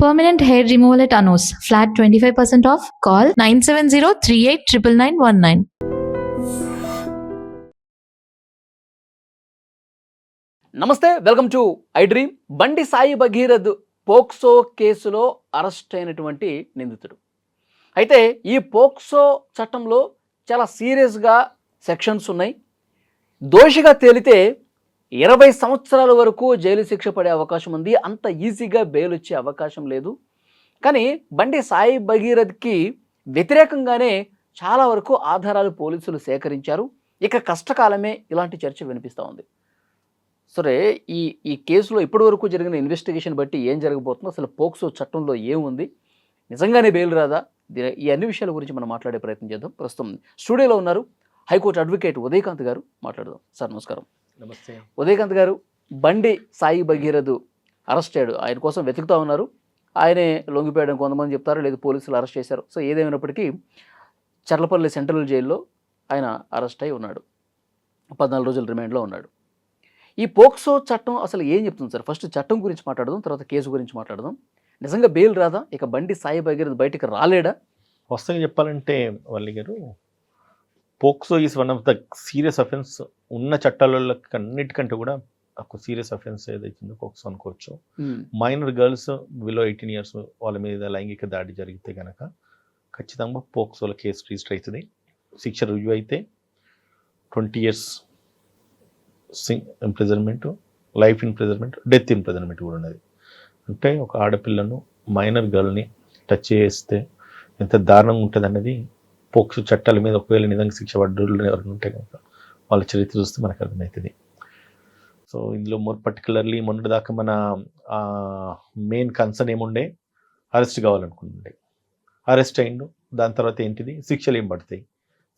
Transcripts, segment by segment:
Permanent hair removal at Anos. Flat 25% off. Call 970-389919. నమస్తే, welcome to I dream. బండి Sai Bhagirath POCSO కేసులో arrest అయినటువంటి నిందితుడు. అయితే ఈ పోక్సో చట్టంలో చాలా సీరియస్గా సెక్షన్స్ ఉన్నాయి. దోషిగా తేలితే 20 సంవత్సరాల వరకు జైలు శిక్ష పడే అవకాశం ఉంది. అంత ఈజీగా బెయిల్ వచ్చే అవకాశం లేదు. కానీ బండి సాయి భగీరథ్కి వ్యతిరేకంగానే చాలా వరకు ఆధారాలు పోలీసులు సేకరించారు. ఇక కష్టకాలమే ఇలాంటి చర్చ వినిపిస్తూ ఉంది. సరే, ఈ కేసులో ఇప్పటి వరకు జరిగిన ఇన్వెస్టిగేషన్ బట్టి ఏం జరగబోతుందో, అసలు పోక్సో చట్టంలో ఏముంది, నిజంగానే బెయిల్ రాదా, ఈ అన్ని విషయాల గురించి మనం మాట్లాడే ప్రయత్నం చేద్దాం. ప్రస్తుతం స్టూడియోలో ఉన్నారు హైకోర్టు అడ్వకేట్ ఉదయకాంత్ గారు. మాట్లాడదాం. సార్ నమస్కారం. నమస్తే. ఉదయకాంత్ గారు, బండి సాయి భగీరథ్ అరెస్ట్ అయ్యాడు. ఆయన కోసం వెతుకుతూ ఉన్నారు. ఆయనే లొంగిపోయాడని కొంతమంది చెప్తారు, లేదు పోలీసులు అరెస్ట్ చేశారు. సో ఏదేమైనప్పటికీ చర్లపల్లి సెంట్రల్ జైల్లో ఆయన అరెస్ట్ అయి ఉన్నాడు. 14 రోజులు రిమాండ్లో ఉన్నాడు. ఈ పోక్సో చట్టం అసలు ఏం చెప్తుంది సార్? ఫస్ట్ చట్టం గురించి మాట్లాడదాం, తర్వాత కేసు గురించి మాట్లాడదాం. నిజంగా బెయిల్ రాదా? ఇక బండి సాయి భగీరథ్ బయటికి రాలేడా? వాస్తవంగా చెప్పాలంటే వల్లి గారు, POCSO is one of the serious offence. ఉన్న చట్టాలలో అన్నిటికంటే కూడా ఒక సీరియస్ అఫెన్స్ ఏదైతుందో పోక్సో అనుకోవచ్చు. మైనర్ గర్ల్స్ బిలో 18 years వాళ్ళ మీద లైంగిక దాడి జరిగితే కనుక ఖచ్చితంగా పోక్సోలో కేసు రిజిస్టర్ అవుతుంది. శిక్ష రుజువు అయితే 20 years imprisonment, life imprisonment, death imprisonment కూడా ఉన్నది. అంటే ఒక ఆడపిల్లను, మైనర్ గర్ల్ని టచ్ చేస్తే ఎంత దారుణంగా ఉంటుంది అన్నది పోక్సో చట్టాల మీద ఒకవేళ నిజంగా శిక్ష పడ్డోళ్ళు ఎవరైనా ఉంటే కనుక వాళ్ళ చరిత్ర చూస్తే మనకు అర్థమవుతుంది. సో ఇందులో మోర్ పర్టికులర్లీ మొన్నటిదాకా మన మెయిన్ కన్సర్న్ ఏముండే, అరెస్ట్ కావాలనుకుంటుండే. అరెస్ట్ అయిండు. దాని తర్వాత ఏంటిది, శిక్షలు ఏం పడతాయి,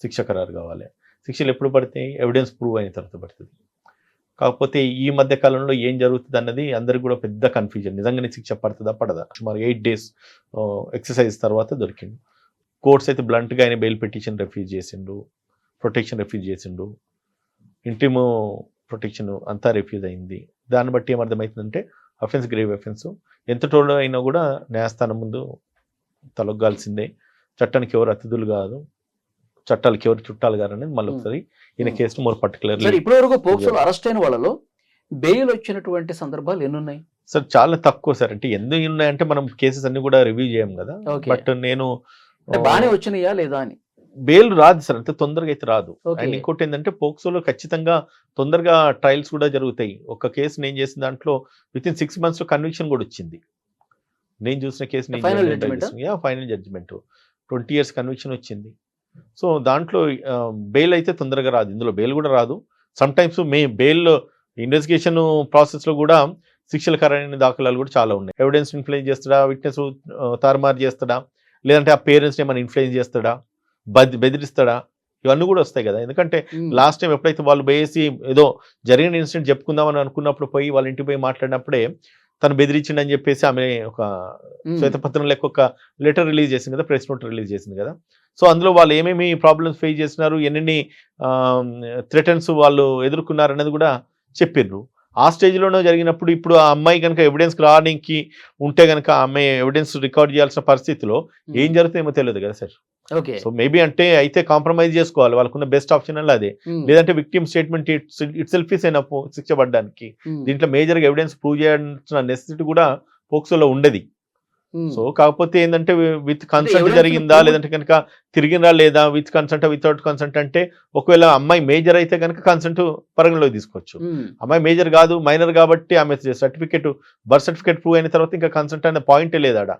శిక్ష ఖరారు కావాలి. శిక్షలు ఎప్పుడు పడతాయి? ఎవిడెన్స్ ప్రూవ్ అయిన తర్వాత పడుతుంది. కాకపోతే ఈ మధ్య కాలంలో ఏం జరుగుతుంది అన్నది అందరికి కూడా పెద్ద కన్ఫ్యూజన్. నిజంగానే శిక్ష పడుతుందా పడదా? సుమారు 8 days ఎక్సర్సైజ్ తర్వాత దొరికిండు. కోర్ట్స్ అయితే బ్లంట్గా ఆయన బెయిల్ పిటిషన్ రిఫ్యూజ్ చేసిండు, ప్రొటెక్షన్ రిఫ్యూజ్ చేసిండు, ఇంటిమ్ ప్రొటెక్షన్ అంతా రిఫ్యూజ్ అయింది. దాన్ని బట్టి ఏమర్థమవుతుందంటే అఫెన్స్ గ్రేవ్ అఫెన్స్. ఎంత టోల్ అయినా కూడా న్యాయస్థానం ముందు తలొగ్గాల్సిందే. చట్టానికి ఎవరు అతిథులు కాదు, చట్టాలకి ఎవరు చుట్టాలు కాదు అనేది మళ్ళీ ఒకసారి ఈయన కేసు మోర్ పర్టికులర్. ఇప్పటి వరకు పోక్సోలో అరెస్ట్ అయిన వాళ్ళలో బెయిల్ వచ్చినటువంటి సందర్భాలు ఎన్ని ఉన్నాయి సార్? చాలా తక్కువ సార్. అంటే ఎందుకు ఉన్నాయంటే మనం కేసెస్ అన్ని కూడా రివ్యూ చేయం కదా. బట్ నేను బాగానే వచ్చినాయా లేదా అని. బెయిల్ రాదు సార్, అంత తొందరగా అయితే రాదు. అండ్ ఇంకోటి ఏంటంటే పోక్సోలో ఖచ్చితంగా తొందరగా ట్రయల్స్ కూడా జరుగుతాయి. ఒక కేసు నేను చేసిన దాంట్లో వితిన్ 6 months కన్విక్షన్ కూడా వచ్చింది. నేను చూసిన case final judgement 20 years conviction వచ్చింది. సో దాంట్లో బెయిల్ అయితే తొందరగా రాదు. ఇందులో బెయిల్ కూడా రాదు. సమ్టైమ్స్ బెయిల్ ఇన్వెస్టిగేషన్ ప్రాసెస్లో కూడా శిక్షల ఖరారైన దాఖలాలు కూడా చాలా ఉన్నాయి. ఎవిడెన్స్ ఇన్ఫ్లుయెన్స్ చేస్తాడా, విట్నెస్ తారుమారు చేస్తాడా, లేదంటే ఆ పేరెంట్స్ని ఏమైనా ఇన్ఫ్లుయెన్స్ చేస్తాడా, బెదిరిస్తాడా, ఇవన్నీ కూడా వస్తాయి కదా. ఎందుకంటే లాస్ట్ టైం ఎప్పుడైతే వాళ్ళు పోయేసి ఏదో జరిగిన ఇన్సిడెంట్ చెప్పుకుందామని అనుకున్నప్పుడు పోయి వాళ్ళ ఇంటికి పోయి మాట్లాడినప్పుడే తను బెదిరించిండని చెప్పేసి ఆమె ఒక శ్వేతపత్రం లెక్క ఒక లెటర్ రిలీజ్ చేసింది కదా, ప్రెస్ నోట్ రిలీజ్ చేసింది కదా. సో అందులో వాళ్ళు ఏమేమి ప్రాబ్లమ్స్ ఫేస్ చేస్తున్నారు, ఎన్ని థ్రెటన్స్ వాళ్ళు ఎదుర్కొన్నారు అనేది కూడా చెప్పిర్రు. ఆ స్టేజ్లోనే జరిగినప్పుడు ఇప్పుడు ఆ అమ్మాయి కనుక ఎవిడెన్స్ రావడానికి ఉంటే కనుక ఆ అమ్మాయి ఎవిడెన్స్ రికార్డ్ చేయాల్సిన పరిస్థితిలో ఏం జరుగుతుందేమో తెలియదు కదా సార్. సో మేబీ అంటే అయితే కాంప్రమైజ్ చేసుకోవాలి, వాళ్ళకున్న బెస్ట్ ఆప్షన్ అలా అదే. లేదంటే victim statement it self is enough శిక్ష పడడానికి. దీంట్లో మేజర్గా ఎవిడెన్స్ ప్రూవ్ చేయాల్సిన నెసెసిటీ కూడా పోక్సోలో ఉండదు. సో కాకపోతే ఏంటంటే విత్ కన్సెంట్ జరిగిందా, లేదంటే కనుక తిరిగినరా లేదా, విత్ కన్సెంట్ వితౌట్ కన్సెంట్ అంటే ఒకవేళ అమ్మాయి మేజర్ అయితే కనుక కన్సెంట్ పరిగణలోకి తీసుకోవచ్చు. అమ్మాయి మేజర్ కాదు, మైనర్ కాబట్టి ఆమె సర్టిఫికేట్, బర్త్ సర్టిఫికేట్ ప్రూవ్ అయిన తర్వాత ఇంకా కన్సెంట్ అనే పాయింటే లేదా.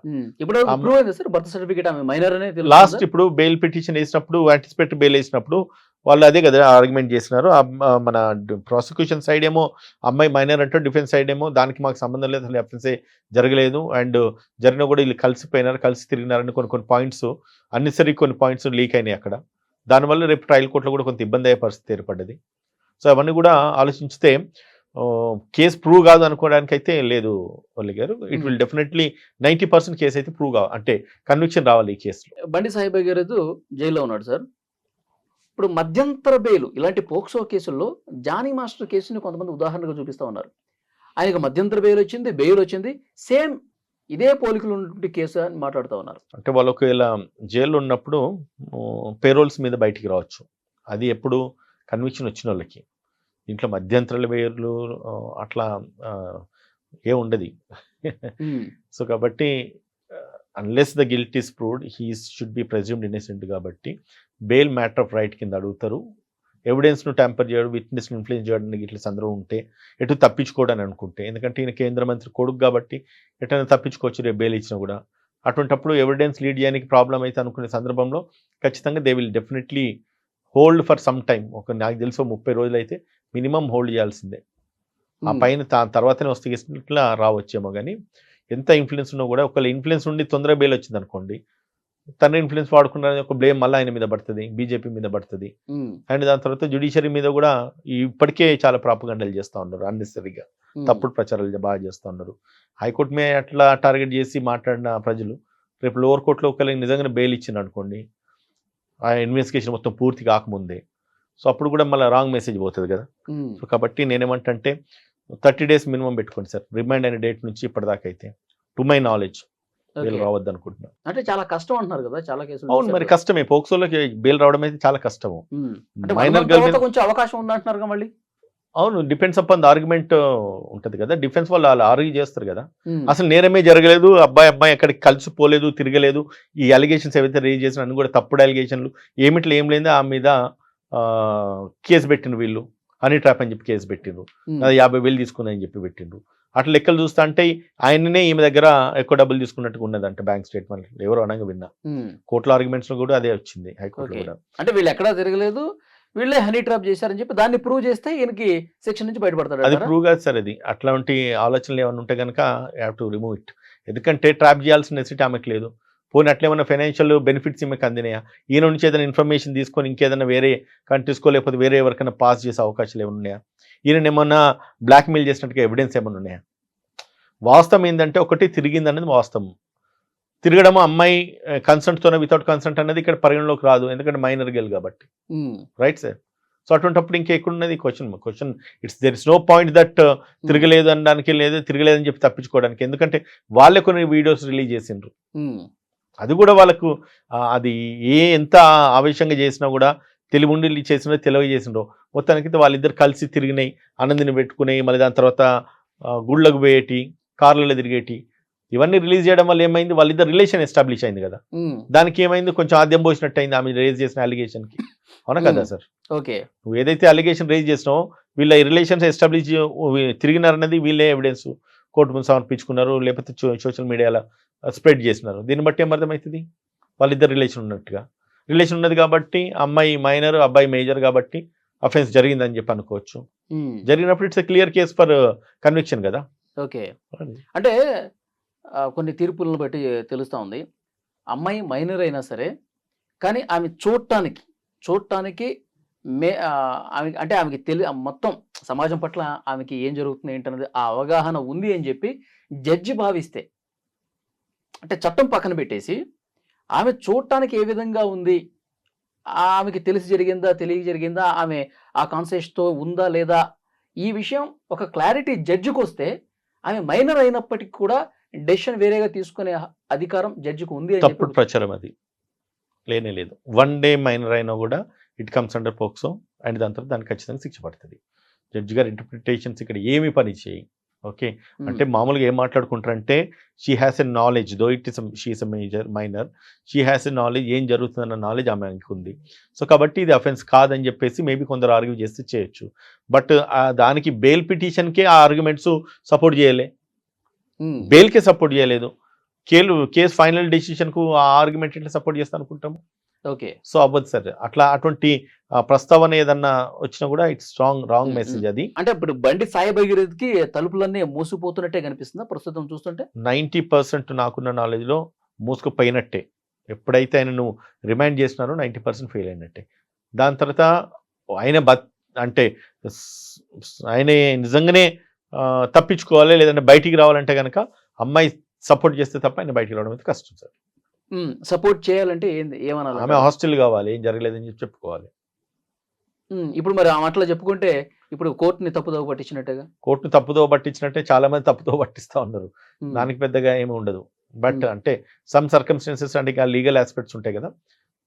లాస్ట్ ఇప్పుడు బెయిల్ పిటిషన్ వేసినప్పుడు, యాంటిసిపేటరీ బెయిల్ వేసినప్పుడు వాళ్ళు అదే కదా ఆర్గ్యుమెంట్ చేసినారు. మన ప్రాసిక్యూషన్ సైడ్ ఏమో అమ్మాయి మైనర్ అంటే, డిఫెన్స్ సైడ్ ఏమో దానికి మాకు సంబంధం లేదు, అసలు అఫెన్సే జరగలేదు, అండ్ జరిగినా కూడా వీళ్ళు కలిసిపోయినారు, కలిసి తిరిగినారని కొన్ని పాయింట్స్, అన్నెసరీ కొన్ని పాయింట్స్ లీక్ అయినాయి అక్కడ. దానివల్ల రేపు ట్రయల్ కోర్టులో కూడా కొంత ఇబ్బంది అయ్యే పరిస్థితి ఏర్పడ్డది. సో అవన్నీ కూడా ఆలోచిస్తే కేసు ప్రూవ్ కాదు అనుకోవడానికి అయితే లేదు వల్లి గారు. ఇట్ విల్ డెఫినెట్లీ 90% కేసు అయితే ప్రూవ్ కావాలి, అంటే కన్విక్షన్ రావాలి ఈ కేసులో. బండి సాయి భగీరథ్ జైల్లో ఉన్నాడు సార్. ఇప్పుడు మధ్యంతర బెయిల్ ఇలాంటి పోక్సో కేసుల్లో జానీ మాస్టర్ కేసుని కొంతమంది ఉదాహరణగా చూపిస్తూ ఉన్నారు. ఆయనకు మధ్యంతర బెయిల్ వచ్చింది, సేమ్ ఇదే పోలికలు ఉన్నటువంటి కేసు అని మాట్లాడుతూ ఉన్నారు. అంటే వాళ్ళు ఒకవేళ జైల్లో ఉన్నప్పుడు పేరోల్స్ మీద బయటికి రావచ్చు. అది ఎప్పుడు కన్విక్షన్ వచ్చిన వాళ్ళకి. ఇంట్లో మధ్యంతరాల వేర్లు అట్లా ఏ ఉండదు. సో కాబట్టి unless the guilt is proved he should be presumed innocent కాబట్టి బెయిల్ మ్యాటర్ ఆఫ్ రైట్ కింద అడుగుతారు. ఎవిడెన్స్ను ట్యాంపర్ చేయడం, విట్నెస్ను ఇన్ఫ్లుయెన్స్ చేయడానికి ఇట్లా సందర్భం ఉంటే ఎటు తప్పించుకోవడానికి అనుకుంటే, ఎందుకంటే ఈయన కేంద్ర మంత్రి కొడుకు కాబట్టి ఎటైనా తప్పించుకోవచ్చు రేపు బెయిల్ ఇచ్చినా కూడా. అటువంటప్పుడు ఎవిడెన్స్ లీడ్ చేయడానికి ప్రాబ్లం అయితే అనుకునే సందర్భంలో ఖచ్చితంగా they will definitely hold for some time. నాకు తెలిసి 30 రోజులు అయితే మినిమం హోల్డ్ చేయాల్సిందే. ఆ పైన తర్వాతనే వస్తే ఇట్లా రావచ్చేమో. కానీ ఎంత ఇన్ఫ్లుయెన్స్ ఉన్నా కూడా ఒకవేళ ఇన్ఫ్లుయెన్స్ ఉండి తొందరగా బెయిల్ వచ్చింది అనుకోండి, తన ఇన్ఫ్లుయెన్స్ వాడుకున్నారని ఒక బ్లేమ్ మళ్ళీ ఆయన మీద పడుతుంది, బీజేపీ మీద పడుతుంది. అండ్ దాని తర్వాత జ్యుడిషియరీ మీద కూడా ఇప్పటికే చాలా ప్రాపగండాలు చేస్తూ ఉన్నారు, అన్నెసరీగా తప్పుడు ప్రచారాలు బాగా చేస్తూ ఉన్నారు. హైకోర్టు మీద అట్లా టార్గెట్ చేసి మాట్లాడిన ప్రజలు రేపు లోవర్ కోర్టులో ఒకవేళ నిజంగానే బెయిల్ ఇచ్చింది అనుకోండి, ఆ ఇన్వెస్టిగేషన్ మొత్తం పూర్తి కాకముందే, సో అప్పుడు కూడా మళ్ళీ రాంగ్ మెసేజ్ పోతుంది కదా. సో కాబట్టి నేనేమంటే 30 days మినిమం పెట్టుకోండి సార్, రిమైండ్ అయిన డేట్ నుంచి ఇప్పటిదాకా అయితే టు మై నాలెడ్జ్ బెయిల్ రావద్దు అనుకుంటున్నాను. అంటే చాలా కష్టం అంటున్నారు కదా చాలా కేసులు. అవును, మరి కష్టమే, పోక్సోలోకి బెయిల్ రావడం అయితే చాలా కష్టము. మైనర్ గర్ల్ కొంచెం అవకాశం ఉందంటున్నారు మళ్ళీ. అవును, డిపెండ్స్ అపాన్ ద ఆర్గ్యుమెంట్ ఉంటది కదా. డిఫెన్స్ వాళ్ళు ఆర్గ్యూ చేస్తారు కదా, అసలు నేరమే జరగలేదు, అబ్బాయి ఎక్కడికి కలిసిపోలేదు, తిరగలేదు, ఈ అలిగేషన్స్ ఏవైతే రేజ్ చేసిన అన్ని కూడా తప్పుడు అలిగేషన్లు, ఏమిట్లో ఏం లేదు, ఆ మీద కేసు పెట్టిండ్రు వీళ్ళు, హనీ ట్రాప్ అని చెప్పి కేసు పెట్టిండ్రు, 50,000 తీసుకున్నాయని చెప్పి పెట్టిండ్రు. అట్లా లెక్కలు చూస్తా అంటే ఆయననే ఈమె దగ్గర ఎక్కువ డబ్బులు తీసుకున్నట్టుగా ఉన్నదంటే బ్యాంక్ స్టేట్మెంట్ ఎవరు అనగా విన్నా. కోర్టులో ఆర్గ్యుమెంట్స్ లో కూడా అదే వచ్చింది, హైకోర్టులో కూడా. అంటే వీళ్ళు ఎక్కడా తిరగలేదు, వీళ్ళే హనీ ట్రాప్ చేశారని చెప్పి దాన్ని ప్రూవ్ చేస్తే ఈయనకి సెక్షన్ నుంచి బయటపడతాడు. అది ప్రూవ్ కాదు సార్, అది అట్లాంటి ఆలోచనలు ఏమైనా ఉంటే కనుక హ్యావ్ టు రిమూవ్ ఇట్. ఎందుకంటే ట్రాప్ చేయాల్సిన నెసిటీ ఆమెకు లేదు. పోనీ అట్లేమన్నా ఫైనాన్షియల్ బెనిఫిట్స్ ఈమెకు అందినాయా, ఈయన నుంచి ఏదైనా ఇన్ఫర్మేషన్ తీసుకొని ఇంకేదైనా వేరే కంట్రీస్కో లేకపోతే వేరే ఎవరికైనా పాస్ చేసే అవకాశాలు ఏమైనా ఉన్నాయా, ఈయన ఏమన్నా బ్లాక్మెయిల్ చేసినట్టుగా ఎవిడెన్స్ ఏమైనా ఉన్నాయా? వాస్తవం ఏంటంటే ఒకటి తిరిగింది అనేది వాస్తవం. తిరగడము అమ్మాయి కన్సెంట్తోనే వితౌట్ కన్సెంట్ అనేది ఇక్కడ పరిగణలోకి రాదు, ఎందుకంటే మైనర్ గర్ల్ కాబట్టి. Right sir. సో అటువంటిప్పుడు ఇంకెక్కడున్నది question it's there is no point that తిరగలేదు అనడానికి, లేదు తిరగలేదని చెప్పి తప్పించుకోవడానికి. ఎందుకంటే వాళ్ళే కొన్ని వీడియోస్ రిలీజ్ చేసిండ్రు, అది కూడా వాళ్ళకు అది ఎంత ఆవేశంగా చేసినా కూడా తెలివి ఉండి చేసినా తెలివి చేసిండ్రు. మొత్తానికి వాళ్ళిద్దరు కలిసి తిరిగినాయి, ఆనందిని పెట్టుకున్నాయి, మళ్ళీ దాని తర్వాత గుళ్ళకు పోయేటి, కార్లలో తిరిగేటి, ఇవన్నీ రిలీజ్ చేయడం వల్ల ఏమైంది, వాళ్ళిద్దరు రిలేషన్ ఎస్టాబ్లిష్ అయింది కదా. దానికి ఏమైంది, కొంచెం ఆద్యం పోసినట్టు అయింది ఆమె రేజ్ చేసిన అలిగేషన్కి. అవునా కదా సార్? ఓకే, నువ్వు ఏదైతే అలిగేషన్ రేజ్ చేసినావో వీళ్ళ రిలేషన్స్ ఎస్టాబ్లిష్ తిరిగినారన్నది వీళ్ళే ఎవిడెన్స్ కోర్టు ముందు సమర్పించుకున్నారు, లేకపోతే సోషల్ మీడియాలో స్ప్రెడ్ చేసినారు. దీన్ని బట్టి ఏం అర్థమవుతుంది, వాళ్ళిద్దరు రిలేషన్ ఉన్నట్టుగా. రిలేషన్ ఉన్నది కాబట్టి అమ్మాయి మైనర్, అబ్బాయి మేజర్ కాబట్టి అఫెన్స్ జరిగిందని చెప్పి అనుకోవచ్చు. జరిగినప్పుడు it's a clear case for conviction కదా. ఓకే, అంటే కొన్ని తీర్పులను బట్టి తెలుస్తూ ఉంది, అమ్మాయి మైనర్ అయినా సరే కానీ ఆమె చూడటానికి ఆమె అంటే ఆమెకి మొత్తం సమాజం పట్ల ఆమెకి ఏం జరుగుతుంది ఏంటన్నది ఆ అవగాహన ఉంది అని చెప్పి జడ్జి భావిస్తే, అంటే చట్టం పక్కన పెట్టేసి ఆమె చూడటానికి ఏ విధంగా ఉంది, ఆమెకి తెలియ జరిగిందా, ఆమె ఆ కాన్సెప్ట్తో ఉందా లేదా, ఈ విషయం ఒక క్లారిటీ జడ్జికి వస్తే ఆమె మైనర్ అయినప్పటికీ కూడా డెసిషన్ వేరేగా తీసుకునే అధికారం జడ్జికి ఉంది. తప్పుడు ప్రచారం అది లేనే లేదు. 1 day మైనర్ అయినా కూడా it comes under POCSO, and దాని తర్వాత దానికి ఖచ్చితంగా శిక్ష పడుతుంది. జడ్జి గారి ఇంటర్ప్రిటేషన్స్ ఇక్కడ ఏమి పని చేయి. ఓకే, అంటే మామూలుగా ఏం మాట్లాడుకుంటారంటే she has a knowledge, though it is she is a major minor, she has a knowledge, ఏం జరుగుతుందన్న నాలెడ్జ్ ఆమెకి ఉంది. సో కాబట్టి ఇది అఫెన్స్ కాదని చెప్పేసి మేబీ కొందరు ఆర్గ్యూ చేస్తే చేయొచ్చు. బట్ దానికి బెయిల్ పిటిషన్కే ఆ ఆర్గ్యుమెంట్స్ సపోర్ట్ చేయలే, బెయిల్కే సపోర్ట్ చేయలేదు. కేసు ఫైనల్ డెసిషన్కు ఆ ఆర్గ్యుమెంట్ ఎట్లా సపోర్ట్ చేస్తా అనుకుంటాము. ఓకే, సో అవ్వదు సార్. అటువంటి ప్రస్తావన ఏదన్నా వచ్చినా కూడా ఇట్స్ రాంగ్ మెసేజ్ అది. అంటే ఇప్పుడు బండి సాయి భగీరథకి తలుపులన్నీ మూసుకుపోతున్నట్టే కనిపిస్తుందా ప్రస్తుతం చూస్తుంటే? 90% నాకున్న నాలెడ్జ్లో మూసుకుపోయినట్టే. ఎప్పుడైతే ఆయన నువ్వు రిమైండ్ చేసినారో 90% ఫెయిల్ అయినట్టే. దాని తర్వాత ఆయన అంటే ఆయన నిజంగానే తప్పించుకోవాలి లేదంటే బయటికి రావాలంటే కనుక అమ్మాయి సపోర్ట్ చేస్తే తప్ప ఆయన బయటికి రావడం అయితే కష్టం సార్. సపోర్ట్ చేయాలంటే ఏమనాలి? ఆమె హాస్టల్ కావాలి, ఏం జరగలేదని చెప్పుకోవాలి. ఇప్పుడు మరి ఆ మాటలో చెప్పుకుంటే ఇప్పుడు కోర్టుని తప్పుదోవ పట్టించినట్టుగా. కోర్టును తప్పుదో పట్టించినట్టే చాలా మంది తప్పుదో పట్టిస్తా ఉన్నారు. ఉమ్, దానికి పెద్దగా ఏమి ఉండదు. బట్ ఉమ్, అంటే సమ్ సర్కమ్స్టెన్సెస్ అంటే ఇంకా లీగల్ ఆస్పెక్ట్స్ ఉంటాయి కదా,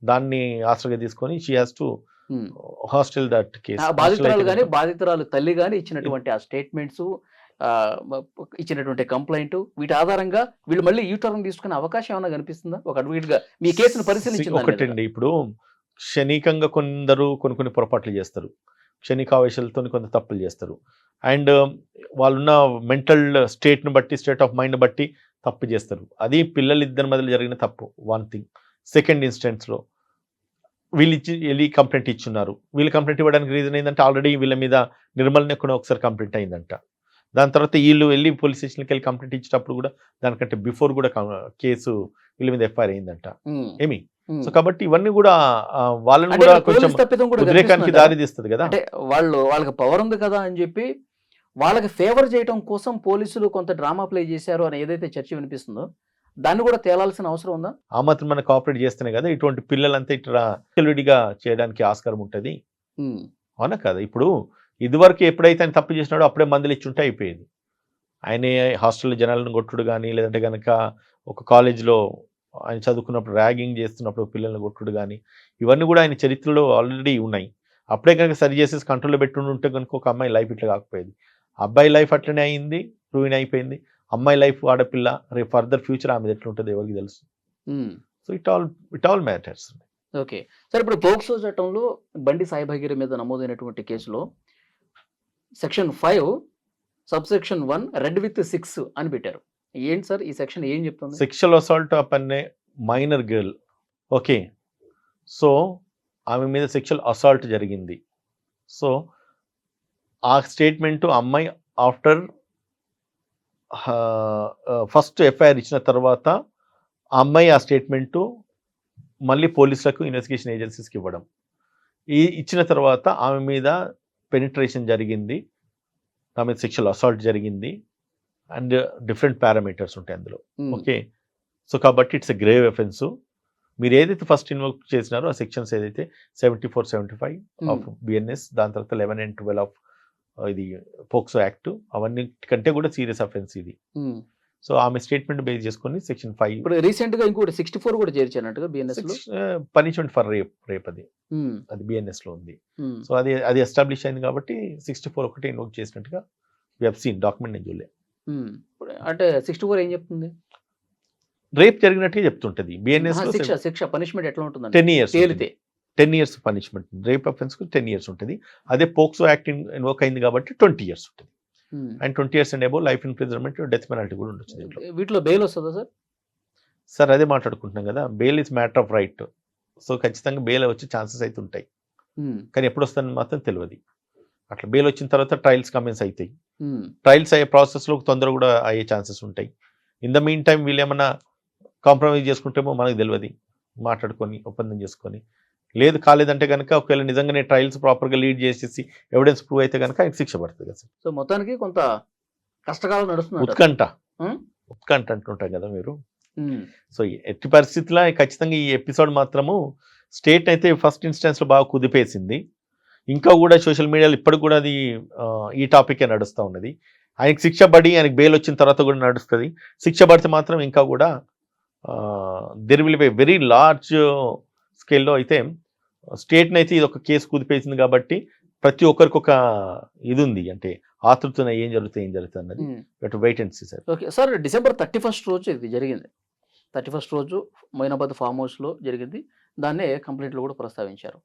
దాన్ని ఆశ్రగా తీసుకొని she has to um. Hostel that ఆ కేస్. బాధితురాలు కానీ బాధితురాలు తల్లి కానీ ఇచ్చినటువంటి ఆ స్టేట్మెంట్స్, ఇచ్చినటువంటి కంప్లైంట్, వీటి ఆధారంగా వీళ్ళు మళ్ళీ యూటర్న్ తీసుకునే అవకాశం ఏమైనా కనిపిస్తుందా ఒక అడ్వకేట్ గా మీ కేసును పరిశీలించిన దాని మీదుగా? ఒకటండి, ఇప్పుడు క్షణికంగా కొందరు కొన్ని పొరపాట్లు చేస్తారు, క్షణికావేశాలతో కొంత తప్పులు చేస్తారు. అండ్ వాళ్ళున్న మెంటల్ స్టేట్ను బట్టి, స్టేట్ ఆఫ్ మైండ్ బట్టి తప్పు చేస్తారు. అది పిల్లలిద్దరి మధ్యలో జరిగిన తప్పు, వన్ థింగ్. సెకండ్ ఇన్స్టెన్స్లో వీళ్ళు వెళ్ళి కంప్లైంట్ ఇచ్చున్నారు. వీళ్ళు కంప్లైంట్ ఇవ్వడానికి రీజన్ ఏంటంటే ఆల్రెడీ వీళ్ళ మీద నిర్మల్ని కూడా ఒకసారి కంప్లైంట్ అయిందంట. దాని తర్వాత వీళ్ళు వెళ్ళి పోలీస్ స్టేషన్కి వెళ్ళి కంప్లైంట్ ఇచ్చేటప్పుడు కూడా దానికంటే బిఫోర్ కూడా కేసు వీళ్ళ మీద ఎఫ్ఐఆర్ అయిందంట. ఏమి సో కాబట్టి ఇవన్నీ కూడా వాళ్ళని అంటే కూడా ఇక్కడ కొంచెం పోలీస్ తప్పిదం కూడా ఉద్రేకానికి కనిపిస్తుంది దారి తీస్తుంది కదా. అంటే వాళ్ళకి పవర్ ఉంది కదా అని చెప్పి వాళ్ళకి ఫేవర్ చేయడం కోసం పోలీసులు కొంత డ్రామా ప్లే చేశారు అని ఏదైతే చర్చ వినిపిస్తుందో దాన్ని కూడా తేలాల్సిన అవసరం ఉందా? ఆ మాత్రం మనం కోఆపరేట్ చేస్తేనే కదా ఇటువంటి పిల్లలంతా ఇట్లా విడిగా చేయడానికి ఆస్కారం ఉంటుంది. ఉమ్, అవునా కదా. ఇప్పుడు ఇదివరకు ఎప్పుడైతే ఆయన తప్పు చేసినాడో అప్పుడే మందులు ఇచ్చుంటే అయిపోయేది. ఆయనే హాస్టల్లో జనాలను కొట్టుడు కానీ, లేదంటే కనుక ఒక కాలేజ్లో ఆయన చదువుకున్నప్పుడు ర్యాగింగ్ చేస్తున్నప్పుడు పిల్లల్ని కొట్టుడు కానీ, ఇవన్నీ కూడా ఆయన చరిత్రలో ఆల్రెడీ ఉన్నాయి. అప్పుడే కనుక సరి చేసేసి కంట్రోల్లో పెట్టుకుంటూ ఉంటే కనుక ఒక అమ్మాయి లైఫ్ ఇట్లా కాకపోయేది. అబ్బాయి లైఫ్ అట్లనే అయింది, రూయిన్ అయిపోయింది. అమ్మాయి లైఫ్ ఆడపిల్ల, రేపు ఫర్దర్ ఫ్యూచర్ ఆమె ఎట్లా ఉంటుంది ఎవరికి తెలుసు. Um. So it all matters. Okay sir, ఇప్పుడు పోక్సో చట్టంలో బండి సాయి భగీర మీద నమోదైనటువంటి కేసులో సెక్షన్ 5 సబ్సెక్షన్ 1 రెడ్ విత్ 6 అని పెట్టారు. ఏంటి సార్ ఈ సెక్షన్ ఏం చెప్తుంది? Sexual assault upon a minor girl. Okay, so ఆమె మీద సెక్షువల్ అసాల్ట్ జరిగింది. సో ఆ స్టేట్మెంటు అమ్మాయి ఆఫ్టర్ ఫస్ట్ ఎఫ్ఐఆర్ ఇచ్చిన తర్వాత ఆ అమ్మాయి ఆ స్టేట్మెంటు మళ్ళీ పోలీసులకు, ఇన్వెస్టిగేషన్ ఏజెన్సీస్కి ఇవ్వడం. ఇచ్చిన తర్వాత ఆమె మీద పెనిట్రేషన్ జరిగింది, ఆమె మీద సెక్షువల్ అసాల్ట్ జరిగింది అండ్ డిఫరెంట్ పారామీటర్స్ ఉంటాయి అందులో. ఓకే, సో కాబట్టి ఇట్స్ ఎ గ్రేవ్ అఫెన్స్. మీరు ఏదైతే ఫస్ట్ ఇన్వోక్ చేసినారో ఆ సెక్షన్స్ ఏదైతే 74, 75 ఆఫ్ బిఎన్ఎస్, దాని తర్వాత 11 and 12 ఆఫ్ ఇది పోక్సో యాక్ట్, అవన్నీ కంటే కూడా సీరియస్ అఫెన్స్ ఇది. సో ఆమె స్టేట్మెంట్ బేస్ చేసుకొని సెక్షన్ 5 ఇప్పుడు రీసెంట్ గా ఇంకోటి 64 కూడా చేర్చానట్టుగా బిఎన్ఎస్ లో పనిష్మెంట్ ఫర్ రేప్ అది బిఎన్ఎస్ లో ఉంది. సో అది ఎస్టాబ్లిష్ అయింది కాబట్టి 64 ఒకటి ఇన్వోక్ చేసినట్టుగా వి హావ్ సీన్ డాక్యుమెంట్. నేను చూడలే. అంటే 64 ఏం చెప్తుంది? రేప్ జరిగినట్టుగా చెప్తుంటది. బిఎన్ఎస్ లో శిక్ష పనిష్మెంట్ ఎట్లా ఉంటుంది? 10 years తేలితే 10 years పనిష్మెంట్. రేప్ అఫెన్స్ కు 10 years ఉంటుంది. అదే పోక్సో యాక్ట్ ఇన్వోక్ అయింది కాబట్టి 20 years ఉంటుంది. And 20 years and above life imprisonment, death penalty కూడా ఉండొచ్చు దీంట్లో. వీటిలో బెయిల్ వస్తుందా సార్? సార్ అదే మాట్లాడుకుంటున్నాం కదా, bail is matter of right. So ఖచ్చితంగా బెయిల్ వచ్చే ఛాన్సెస్ అయితే ఉంటాయి, కానీ ఎప్పుడు వస్తుందని మాత్రం తెలియదు. అట్లా బెయిల్ వచ్చిన తర్వాత ట్రయల్స్ కమెన్స్ అవుతాయి. ట్రయల్స్ అయ్యే ప్రాసెస్లో తొందర కూడా అయ్యే ఛాన్సెస్ ఉంటాయి. ఇన్ ద మీన్ టైం వీళ్ళు ఏమన్నా కాంప్రమైజ్ చేసుకుంటేమో మనకు తెలియదు, మాట్లాడుకొని ఒప్పందం చేసుకొని. లేదు కాలేదంటే కనుక ఒకవేళ నిజంగానే ట్రయల్స్ ప్రాపర్గా లీడ్ చేసేసి ఎవిడెన్స్ ప్రూవ్ అయితే కనుక ఆయనకు శిక్ష పడుతుంది కదా. సో మొత్తానికి కొంత కష్టకాలం నడుస్తుంది. ఉత్కంఠ అంటుంటాం కదా మీరు. సో ఎట్టి పరిస్థితుల్లో ఖచ్చితంగా ఈ ఎపిసోడ్ మాత్రము స్టేట్ అయితే ఫస్ట్ ఇన్స్టెన్స్లో బాగా కుదిపేసింది. ఇంకా కూడా సోషల్ మీడియాలో ఇప్పటికి కూడా అది ఈ టాపికే నడుస్తూ ఉన్నది. ఆయనకి శిక్ష పడి ఆయనకి బెయిల్ వచ్చిన తర్వాత కూడా నడుస్తుంది. శిక్ష పడితే మాత్రం ఇంకా కూడా there will be very large స్కేల్లో అయితే స్టేట్ని అయితే ఇది ఒక కేసు కుదిపేసింది కాబట్టి ప్రతి ఒక్కరికి ఒక ఇది ఉంది, అంటే ఆతృతన ఏం జరుగుతుంది అన్నది wait and see sir. Okay sir, December 31 రోజు ఇది జరిగింది. 31 రోజు మొయినాబాద్ ఫామ్ హౌస్లో జరిగింది. దాన్నే కంప్లైంట్లో కూడా ప్రస్తావించారు.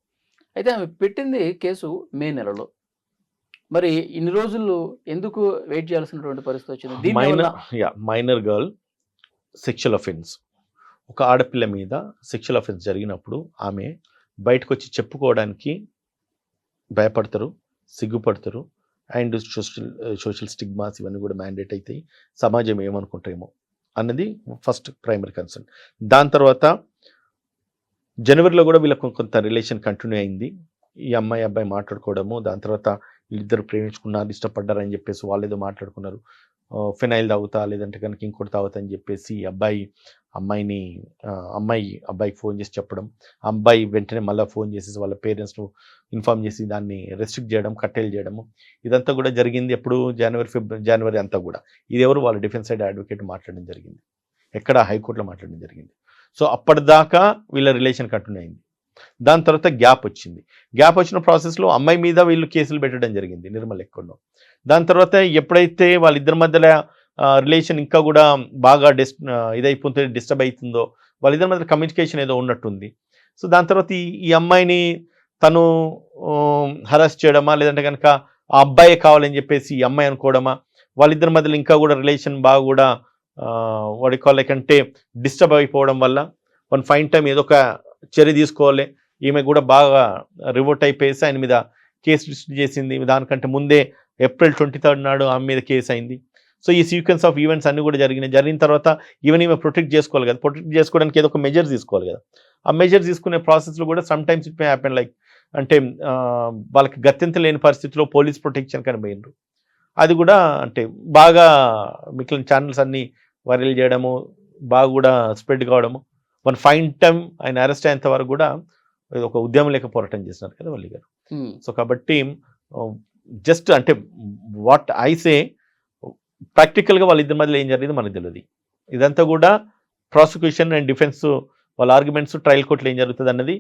అయితే ఆమె పెట్టింది కేసు మే నెలలో. మరి ఇన్ని రోజులు ఎందుకు వెయిట్ చేయాల్సినటువంటి పరిస్థితి వచ్చింది? మైనర్ గర్ల్ సెక్షువల్ అఫెన్స్, ఒక ఆడపిల్ల మీద సెక్షువల్ అఫెన్స్ జరిగినప్పుడు ఆమె బయటకు వచ్చి చెప్పుకోవడానికి భయపడతారు, సిగ్గుపడతారు. అండ్ సోషల్ స్టిగ్మాస్ ఇవన్నీ కూడా మ్యాండేట్ అవుతాయి. సమాజం ఏమనుకుంటారేమో అన్నది ఫస్ట్ ప్రైమరీ కన్సర్న్. దాని తర్వాత జనవరిలో కూడా వీళ్ళకు కొంత రిలేషన్ కంటిన్యూ అయింది. ఈ అబ్బాయి మాట్లాడుకోవడము, దాని తర్వాత వీళ్ళిద్దరు ప్రేమించుకున్నారు, ఇష్టపడ్డారని చెప్పేసి వాళ్ళు ఏదో మాట్లాడుకున్నారు. ఫినైల్ తాగుతా లేదంటే కనుక ఇంకోటి తాగుతా అని చెప్పేసి అబ్బాయికి ఫోన్ చేసి చెప్పడం, ఆ అబ్బాయి వెంటనే మళ్ళీ ఫోన్ చేసేసి వాళ్ళ పేరెంట్స్ను ఇన్ఫామ్ చేసి దాన్ని రెస్ట్రిక్ట్ చేయడం, కట్టేలు చేయడము, ఇదంతా కూడా జరిగింది. ఎప్పుడు జనవరి అంతా కూడా. ఇది ఎవరు వాళ్ళ డిఫెన్స్ సైడ్ అడ్వకేట్ మాట్లాడడం జరిగింది, ఎక్కడ హైకోర్టులో మాట్లాడడం జరిగింది. సో అప్పటిదాకా వీళ్ళ రిలేషన్ కంటిన్యూ అయింది. దాని తర్వాత గ్యాప్ వచ్చిన ప్రాసెస్లో అమ్మాయి మీద వీళ్ళు కేసులు పెట్టడం జరిగింది నిర్మల్ ఎక్కడో. దాని తర్వాత ఎప్పుడైతే వాళ్ళిద్దరి మధ్యలో రిలేషన్ ఇంకా కూడా బాగా ఇదైపోతుంది, డిస్టర్బ్ అవుతుందో, వాళ్ళిద్దరి మధ్య కమ్యూనికేషన్ ఏదో ఉన్నట్టుంది. సో దాని తర్వాత ఈ అమ్మాయిని తను హరాస్ చేయడమా లేదంటే కనుక ఆ అబ్బాయే కావాలని చెప్పేసి ఈ అమ్మాయి అనుకోవడమా, వాళ్ళిద్దరి మధ్యలో ఇంకా కూడా రిలేషన్ బాగా కూడా వాడికోలేకంటే డిస్టర్బ్ అయిపోవడం వల్ల వన్ ఫైన్ టైం ఏదో ఒక చర్య తీసుకోవాలి, ఈమె కూడా బాగా రివోట్ అయిపోయేసి ఆయన మీద కేసు రిజిస్టర్ చేసింది. దానికంటే ముందే ఏప్రిల్ 23 నాడు ఆమె మీద కేసు అయింది. సో ఈ సీక్వెన్స్ ఆఫ్ ఈవెంట్స్ అన్నీ కూడా జరిగిన తర్వాత ఈమె ప్రొటెక్ట్ చేసుకోవాలి కదా, ప్రొటెక్ట్ చేసుకోవడానికి ఏదో ఒక మెజర్ తీసుకోవాలి కదా. ఆ మెజర్ తీసుకునే ప్రాసెస్లో కూడా some times it may happen like అంటే వాళ్ళకి గత్యంత లేని పరిస్థితిలో పోలీస్ ప్రొటెక్షన్ కనిపోయినారు. అది కూడా అంటే బాగా మిగిలిన ఛానల్స్ అన్నీ వైరల్ చేయడము, బాగా కూడా స్ప్రెడ్ కావడము, వన్ ఫైన్ టైం ఆయన అరెస్ట్ అయ్యేంత వరకు కూడా ఒక ఉద్యమం లేక పోరాటం చేసినారు కదా వల్లి గారు. సో కాబట్టి జస్ట్ అంటే వాట్ ఐ సే ప్రాక్టికల్గా వాళ్ళిద్దరి మధ్యలో ఏం జరిగింది మనకు తెలియదు. ఇదంతా కూడా ప్రాసిక్యూషన్ అండ్ డిఫెన్స్ వాళ్ళ ఆర్గ్యుమెంట్స్, ట్రయల్ కోర్టులో ఏం జరుగుతుంది అన్నది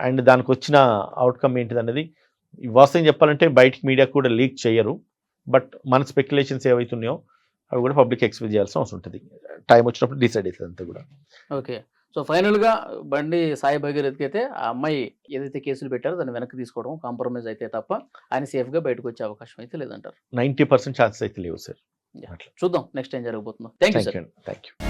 అండ్ దానికి వచ్చిన అవుట్కమ్ ఏంటిది అన్నది వాస్తవం చెప్పాలంటే బయటికి మీడియా కూడా లీక్ చేయరు. బట్ మన స్పెక్యులేషన్స్ ఏవైతున్నాయో అవి కూడా పబ్లిక్ ఎక్స్ప్రెస్ చేయాల్సిన అవసరం ఉంటుంది. టైం వచ్చినప్పుడు డిసైడ్ అవుతుంది అంతా కూడా. ఓకే. సో ఫైనల్గా బండి సాయి భగీరథ్కి అయితే ఆ అమ్మాయి ఏదైతే కేసులు పెట్టారో దాన్ని వెనక్కి తీసుకోవడం, కాంప్రమైజ్ అయితే తప్ప ఆయన సేఫ్గా బయటకు వచ్చే అవకాశం అయితే లేదంటారు. 90% ఛాన్సెస్ అయితే లేవు సార్. చూద్దాం నెక్స్ట్ ఏం జరగబోతుందో. Thank you sir. Thank you.